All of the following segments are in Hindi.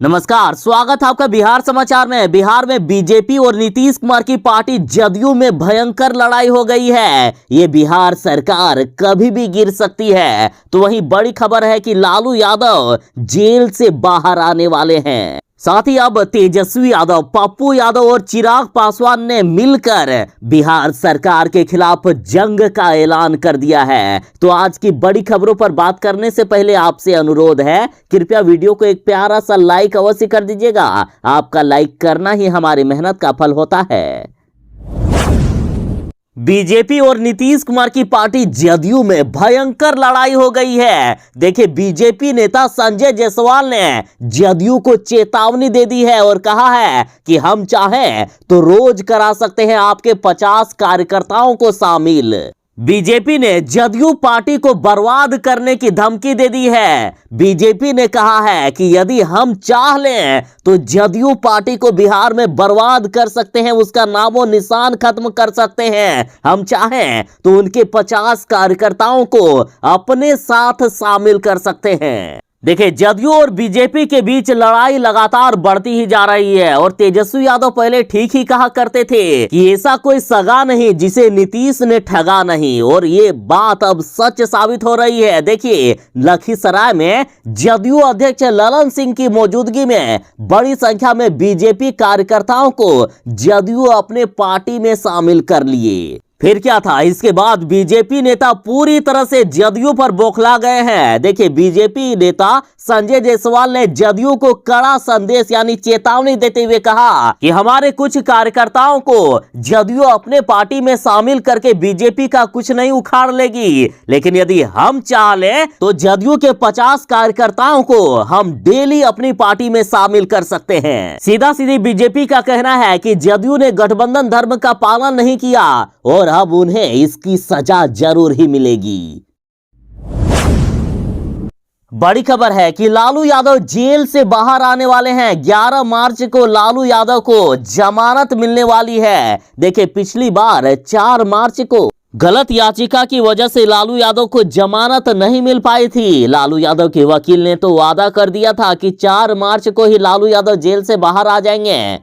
नमस्कार, स्वागत है आपका बिहार समाचार में। बिहार में बीजेपी और नीतीश कुमार की पार्टी जदयू में भयंकर लड़ाई हो गई है। ये बिहार सरकार कभी भी गिर सकती है। तो वहीं बड़ी खबर है कि लालू यादव जेल से बाहर आने वाले हैं। साथ ही अब तेजस्वी यादव, पप्पू यादव और चिराग पासवान ने मिलकर बिहार सरकार के खिलाफ जंग का ऐलान कर दिया है। तो आज की बड़ी खबरों पर बात करने से पहले आपसे अनुरोध है, कृपया वीडियो को एक प्यारा सा लाइक अवश्य कर दीजिएगा। आपका लाइक करना ही हमारी मेहनत का फल होता है। बीजेपी और नीतीश कुमार की पार्टी जदयू में भयंकर लड़ाई हो गई है। देखिए, बीजेपी नेता संजय जायसवाल ने जदयू को चेतावनी दे दी है और कहा है कि हम चाहें तो रोज करा सकते हैं आपके 50 कार्यकर्ताओं को शामिल। बीजेपी ने जदयू पार्टी को बर्बाद करने की धमकी दे दी है। बीजेपी ने कहा है कि यदि हम चाह लें तो जदयू पार्टी को बिहार में बर्बाद कर सकते हैं, उसका नामो निशान खत्म कर सकते हैं। हम चाहें तो उनके 50 कार्यकर्ताओं को अपने साथ शामिल कर सकते हैं। देखिए, जदयू और बीजेपी के बीच लड़ाई लगातार बढ़ती ही जा रही है और तेजस्वी यादव पहले ठीक ही कहा करते थे कि ऐसा कोई सगा नहीं जिसे नीतीश ने ठगा नहीं, और ये बात अब सच साबित हो रही है। देखिए, लखीसराय में जदयू अध्यक्ष ललन सिंह की मौजूदगी में बड़ी संख्या में बीजेपी कार्यकर्ताओं को जदयू अपने पार्टी में शामिल कर लिए। फिर क्या था, इसके बाद बीजेपी नेता पूरी तरह से जदयू पर बौखला गए हैं। देखिए, बीजेपी नेता संजय जायसवाल ने जदयू को कड़ा संदेश यानी चेतावनी देते हुए कहा कि हमारे कुछ कार्यकर्ताओं को जदयू अपने पार्टी में शामिल करके बीजेपी का कुछ नहीं उखाड़ लेगी, लेकिन यदि हम चाह लें तो जदयू के 50 कार्यकर्ताओं को हम डेली अपनी पार्टी में शामिल कर सकते हैं। सीधा सीधी बीजेपी का कहना है कि जदयू ने गठबंधन धर्म का पालन नहीं किया और अब उन्हें इसकी सजा जरूर ही मिलेगी। बड़ी खबर है कि लालू यादव जेल से बाहर आने वाले हैं। 11 मार्च को लालू यादव को जमानत मिलने वाली है। देखिए, पिछली बार 4 मार्च को गलत याचिका की वजह से लालू यादव को जमानत नहीं मिल पाई थी। लालू यादव के वकील ने तो वादा कर दिया था कि 4 मार्च को ही लालू यादव जेल से बाहर आ जाएंगे,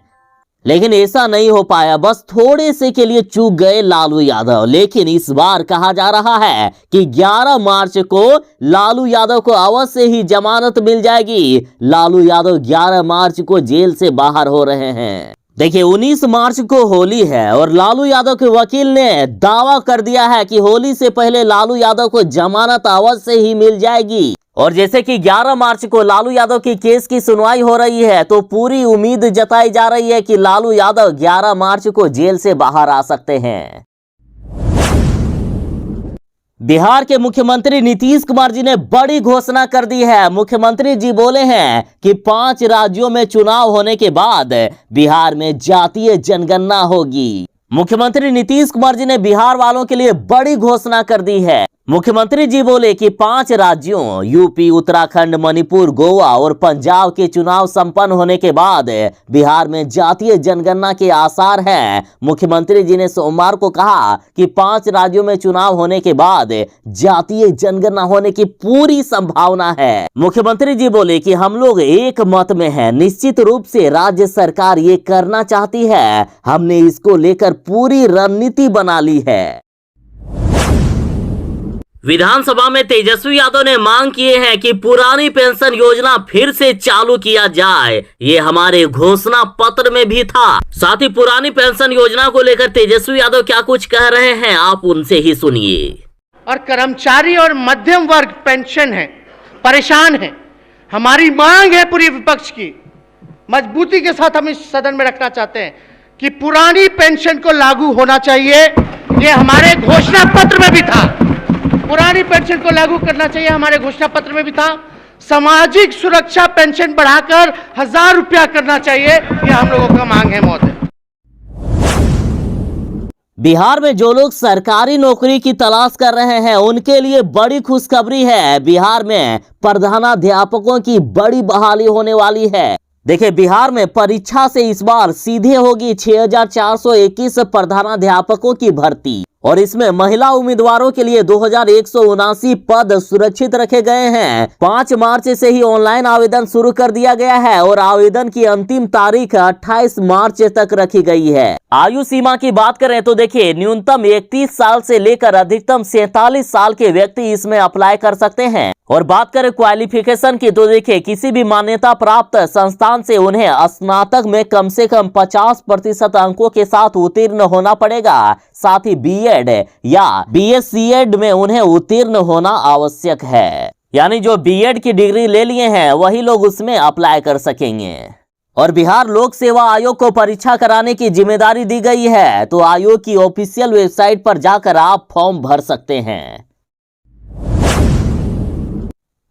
लेकिन ऐसा नहीं हो पाया। बस थोड़े से के लिए चूक गए लालू यादव। लेकिन इस बार कहा जा रहा है कि 11 मार्च को लालू यादव को अवश्य ही जमानत मिल जाएगी। लालू यादव 11 मार्च को जेल से बाहर हो रहे हैं। देखिए, 19 मार्च को होली है और लालू यादव के वकील ने दावा कर दिया है कि होली से पहले लालू यादव को जमानत अवश्य ही मिल जाएगी। और जैसे कि 11 मार्च को लालू यादव की केस की सुनवाई हो रही है, तो पूरी उम्मीद जताई जा रही है कि लालू यादव 11 मार्च को जेल से बाहर आ सकते हैं। बिहार के मुख्यमंत्री नीतीश कुमार जी ने बड़ी घोषणा कर दी है। मुख्यमंत्री जी बोले हैं कि 5 राज्यों में चुनाव होने के बाद बिहार में जातीय जनगणना होगी। मुख्यमंत्री नीतीश कुमार जी ने बिहार वालों के लिए बड़ी घोषणा कर दी है। मुख्यमंत्री जी बोले कि 5 राज्यों यूपी, उत्तराखंड, मणिपुर, गोवा और पंजाब के चुनाव संपन्न होने के बाद बिहार में जातीय जनगणना के आसार हैं। मुख्यमंत्री जी ने सोमवार को कहा कि 5 राज्यों में चुनाव होने के बाद जातीय जनगणना होने की पूरी संभावना है। मुख्यमंत्री जी बोले कि हम लोग एक मत में हैं। निश्चित रूप से राज्य सरकार ये करना चाहती है। हमने इसको लेकर पूरी रणनीति बना ली है। विधानसभा में तेजस्वी यादव ने मांग किए हैं कि पुरानी पेंशन योजना फिर से चालू किया जाए। ये हमारे घोषणा पत्र में भी था। साथ ही पुरानी पेंशन योजना को लेकर तेजस्वी यादव क्या कुछ कह रहे हैं, आप उनसे ही सुनिए। और कर्मचारी और मध्यम वर्ग पेंशन है, परेशान है। हमारी मांग है पूरी विपक्ष की, मजबूती के साथ हम इस सदन में रखना चाहते हैं कि पुरानी पेंशन को लागू होना चाहिए। ये हमारे घोषणा पत्र में भी था। पुरानी पेंशन को लागू करना चाहिए, हमारे घोषणा पत्र में भी था। सामाजिक सुरक्षा पेंशन बढ़ाकर 1000 रुपया करना चाहिए, ये हम लोगों का मांग है महोदय। बिहार में जो लोग सरकारी नौकरी की तलाश कर रहे हैं, उनके लिए बड़ी खुशखबरी है। बिहार में प्रधानाध्यापकों की बड़ी बहाली होने वाली है। देखिए, बिहार में परीक्षा से इस बार सीधे होगी 6421 प्रधानाध्यापकों की भर्ती और इसमें महिला उम्मीदवारों के लिए 2179 पद सुरक्षित रखे गए हैं। 5 मार्च से ही ऑनलाइन आवेदन शुरू कर दिया गया है और आवेदन की अंतिम तारीख 28 मार्च तक रखी गई है। आयु सीमा की बात करें तो देखिए, न्यूनतम 31 साल से लेकर अधिकतम 47 साल के व्यक्ति इसमें अप्लाई कर सकते हैं। और बात करें क्वालिफिकेशन की तो देखिए, किसी भी मान्यता प्राप्त संस्थान से उन्हें स्नातक में कम से कम 50% अंकों के साथ उत्तीर्ण होना पड़ेगा। साथ ही बीएड या बीएससीएड में उन्हें उत्तीर्ण होना आवश्यक है। यानी जो बीएड की डिग्री ले लिए हैं वही लोग उसमें अप्लाई कर सकेंगे। और बिहार लोक सेवा आयोग को परीक्षा कराने की जिम्मेदारी दी गई है, तो आयोग की ऑफिशियल वेबसाइट पर जाकर आप फॉर्म भर सकते हैं।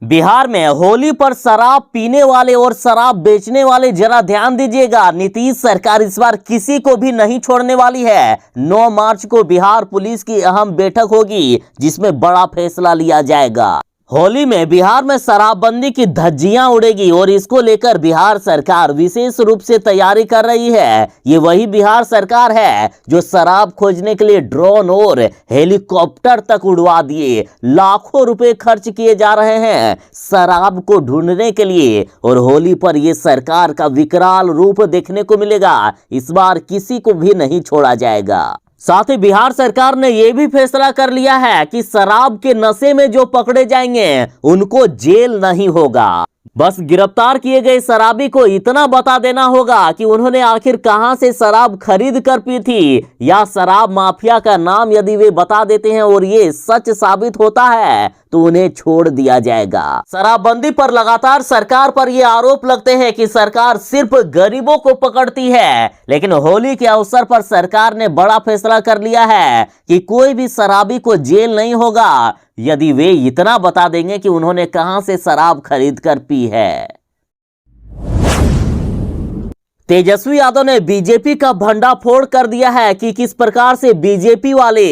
बिहार में होली पर शराब पीने वाले और शराब बेचने वाले जरा ध्यान दीजिएगा। नीतीश सरकार इस बार किसी को भी नहीं छोड़ने वाली है। 9 मार्च को बिहार पुलिस की अहम बैठक होगी जिसमें बड़ा फैसला लिया जाएगा। होली में बिहार में शराबबंदी की धज्जियां उड़ेगी और इसको लेकर बिहार सरकार विशेष रूप से तैयारी कर रही है। ये वही बिहार सरकार है जो शराब खोजने के लिए ड्रोन और हेलीकॉप्टर तक उड़वा दिए। लाखों रुपए खर्च किए जा रहे हैं शराब को ढूंढने के लिए और होली पर यह सरकार का विकराल रूप देखने को मिलेगा। इस बार किसी को भी नहीं छोड़ा जाएगा। साथ ही बिहार सरकार ने यह भी फैसला कर लिया है कि शराब के नशे में जो पकड़े जाएंगे उनको जेल नहीं होगा। बस गिरफ्तार किए गए शराबी को इतना बता देना होगा कि उन्होंने आखिर कहां से शराब खरीद कर पी थी, या शराब माफिया का नाम यदि वे बता देते हैं और ये सच साबित होता है तो उन्हें छोड़ दिया जाएगा। शराबबंदी पर लगातार सरकार पर ये आरोप लगते हैं कि सरकार सिर्फ गरीबों को पकड़ती है, लेकिन होली के अवसर पर सरकार ने बड़ा फैसला कर लिया है कि कोई भी शराबी को जेल नहीं होगा यदि वे इतना बता देंगे कि उन्होंने कहां से शराब खरीद कर पी है। तेजस्वी यादव ने बीजेपी का भंडाफोड़ कर दिया है कि किस प्रकार से बीजेपी वाले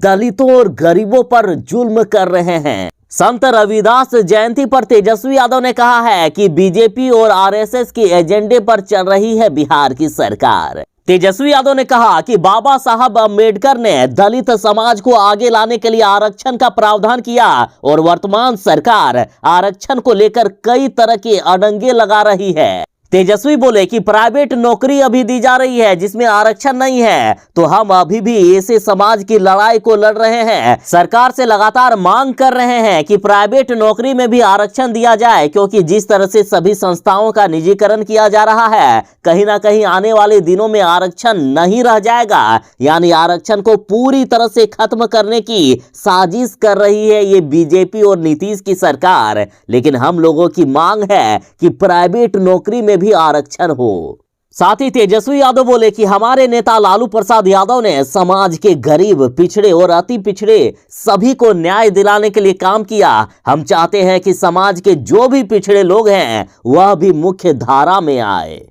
दलितों और गरीबों पर जुल्म कर रहे हैं। संत रविदास जयंती पर तेजस्वी यादव ने कहा है कि बीजेपी और आरएसएस के एजेंडे पर चल रही है बिहार की सरकार। तेजस्वी यादव ने कहा कि बाबा साहब अम्बेडकर ने दलित समाज को आगे लाने के लिए आरक्षण का प्रावधान किया और वर्तमान सरकार आरक्षण को लेकर कई तरह के अड़ंगे लगा रही है। तेजस्वी बोले कि प्राइवेट नौकरी अभी दी जा रही है जिसमें आरक्षण नहीं है, तो हम अभी भी ऐसे समाज की लड़ाई को लड़ रहे हैं। सरकार से लगातार मांग कर रहे हैं कि प्राइवेट नौकरी में भी आरक्षण दिया जाए, क्योंकि जिस तरह से सभी संस्थाओं का निजीकरण किया जा रहा है, कहीं ना कहीं आने वाले दिनों में आरक्षण नहीं रह जाएगा। यानी आरक्षण को पूरी तरह से खत्म करने की साजिश कर रही है ये बीजेपी और नीतीश की सरकार। लेकिन हम लोगों की मांग है कि प्राइवेट नौकरी में भी आरक्षण हो। साथ ही तेजस्वी यादव बोले कि हमारे नेता लालू प्रसाद यादव ने समाज के गरीब, पिछड़े और अति पिछड़े सभी को न्याय दिलाने के लिए काम किया। हम चाहते हैं कि समाज के जो भी पिछड़े लोग हैं वह भी मुख्य धारा में आए।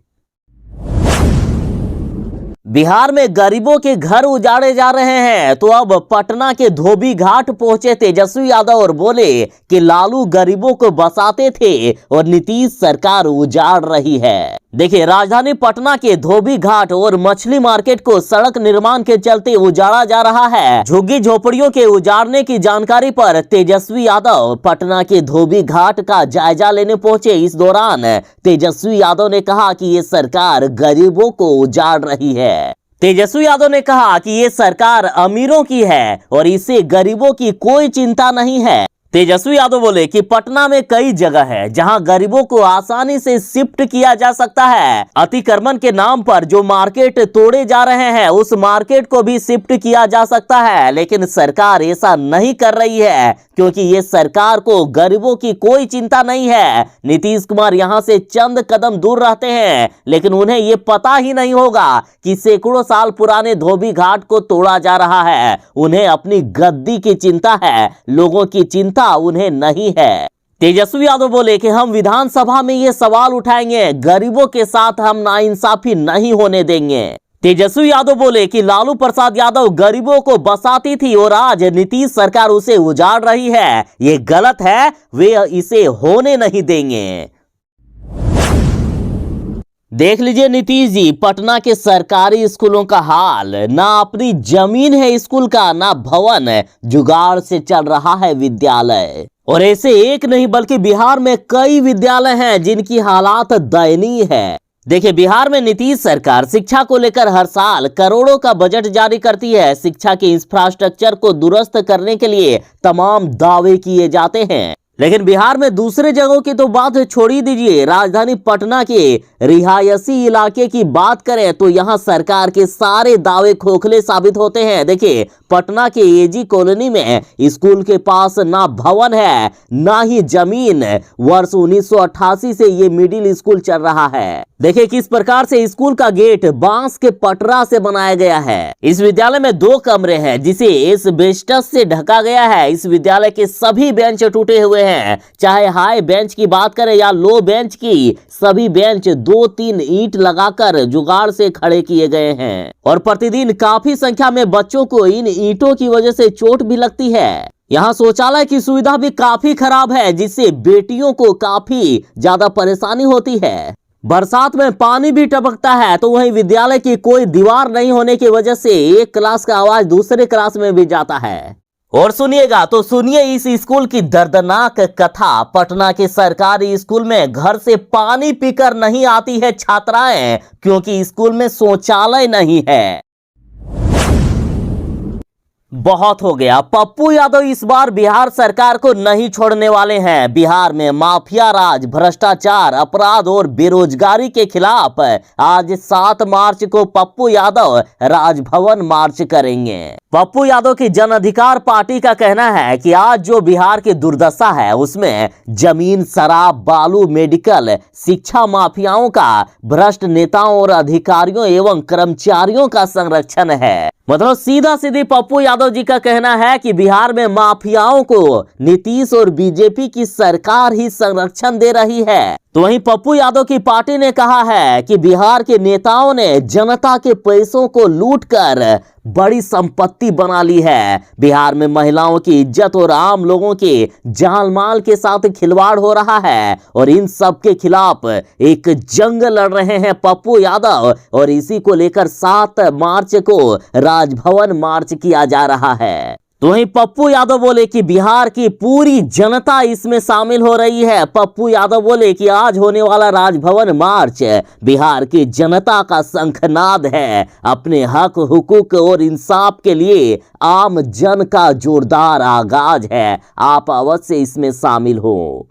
बिहार में गरीबों के घर उजाड़े जा रहे हैं, तो अब पटना के धोबी घाट पहुंचे तेजस्वी यादव और बोले कि लालू गरीबों को बसाते थे और नीतीश सरकार उजाड़ रही है। देखिए, राजधानी पटना के धोबी घाट और मछली मार्केट को सड़क निर्माण के चलते उजाड़ा जा रहा है। झुग्गी झोपड़ियों के उजाड़ने की जानकारी पर तेजस्वी यादव पटना के धोबी घाट का जायजा लेने पहुंचे। इस दौरान तेजस्वी यादव ने कहा कि ये सरकार गरीबों को उजाड़ रही है। तेजस्वी यादव ने कहा कि ये सरकार अमीरों की है और इसे गरीबों की कोई चिंता नहीं है। तेजस्वी यादव बोले कि पटना में कई जगह है जहां गरीबों को आसानी से शिफ्ट किया जा सकता है। अतिक्रमण के नाम पर जो मार्केट तोड़े जा रहे हैं उस मार्केट को भी शिफ्ट किया जा सकता है, लेकिन सरकार ऐसा नहीं कर रही है क्योंकि ये सरकार को गरीबों की कोई चिंता नहीं है। नीतीश कुमार यहां से चंद कदम दूर रहते हैं, लेकिन उन्हें ये पता ही नहीं होगा कि सैकड़ों साल पुराने धोबी घाट को तोड़ा जा रहा है। उन्हें अपनी गद्दी की चिंता है, लोगों की चिंता उन्हें नहीं है। तेजस्वी यादव बोले कि हम विधानसभा में ये सवाल उठाएंगे, गरीबों के साथ हम नाइंसाफी नहीं होने देंगे। तेजस्वी यादव बोले कि लालू प्रसाद यादव गरीबों को बसाती थी और आज नीतीश सरकार उसे उजाड़ रही है। ये गलत है, वे इसे होने नहीं देंगे। देख लीजिए नीतीश जी, पटना के सरकारी स्कूलों का हाल, ना अपनी जमीन है स्कूल का, ना भवन, जुगाड़ से चल रहा है विद्यालय। और ऐसे एक नहीं बल्कि बिहार में कई विद्यालय हैं जिनकी हालात दयनीय है। देखिए, बिहार में नीतीश सरकार शिक्षा को लेकर हर साल करोड़ों का बजट जारी करती है। शिक्षा के इंफ्रास्ट्रक्चर को दुरुस्त करने के लिए तमाम दावे किए जाते हैं, लेकिन बिहार में दूसरे जगहों की तो बात छोड़ ही दीजिए। राजधानी पटना के रिहायशी इलाके की बात करें तो यहां सरकार के सारे दावे खोखले साबित होते हैं। देखिए, पटना के एजी कॉलोनी में स्कूल के पास ना भवन है ना ही जमीन। वर्ष 1988 से ये मिडिल स्कूल चल रहा है। देखिए किस प्रकार से स्कूल का गेट बांस के पटरा से बनाया गया है। इस विद्यालय में 2 कमरे हैं जिसे एस्बेस्टस से ढका गया है। इस विद्यालय के सभी बेंच टूटे हुए हैं, चाहे हाई बेंच की बात करें या लो बेंच की। सभी बेंच 2-3 ईंट लगाकर जुगाड़ से खड़े किए गए हैं और प्रतिदिन काफी संख्या में बच्चों को इन ईंटों की वजह से चोट भी लगती है। यहाँ शौचालय की सुविधा भी काफी खराब है, जिससे बेटियों को काफी ज्यादा परेशानी होती है। बरसात में पानी भी टपकता है, तो वहीं विद्यालय की कोई दीवार नहीं होने की वजह से एक क्लास का आवाज दूसरे क्लास में भी जाता है। और सुनिएगा तो सुनिए इस स्कूल की दर्दनाक कथा। पटना के सरकारी स्कूल में घर से पानी पीकर नहीं आती है छात्राएं, क्योंकि स्कूल में शौचालय नहीं है। बहुत हो गया, पप्पू यादव इस बार बिहार सरकार को नहीं छोड़ने वाले हैं। बिहार में माफिया राज, भ्रष्टाचार, अपराध और बेरोजगारी के खिलाफ आज 7 मार्च को पप्पू यादव राजभवन मार्च करेंगे। पप्पू यादव की जन अधिकार पार्टी का कहना है कि आज जो बिहार की दुर्दशा है उसमें जमीन, शराब, बालू, मेडिकल, शिक्षा माफियाओं का, भ्रष्ट नेताओं और अधिकारियों एवं कर्मचारियों का संरक्षण है। मतलब सीधा सीधी पप्पू यादव जी का कहना है कि बिहार में माफियाओं को नीतीश और बीजेपी की सरकार ही संरक्षण दे रही है। तो वहीं पप्पू यादव की पार्टी ने कहा है कि बिहार के नेताओं ने जनता के पैसों को लूटकर बड़ी संपत्ति बना ली है। बिहार में महिलाओं की इज्जत और आम लोगों के जान माल के साथ खिलवाड़ हो रहा है और इन सब के खिलाफ एक जंग लड़ रहे हैं पप्पू यादव, और इसी को लेकर 7 मार्च को राजभवन मार्च किया जा रहा है। तो वहीं पप्पू यादव बोले कि बिहार की पूरी जनता इसमें शामिल हो रही है। पप्पू यादव बोले कि आज होने वाला राजभवन मार्च बिहार की जनता का शंखनाद है। अपने हक, हुकूक और इंसाफ के लिए आम जन का जोरदार आगाज है। आप अवश्य इसमें शामिल हो।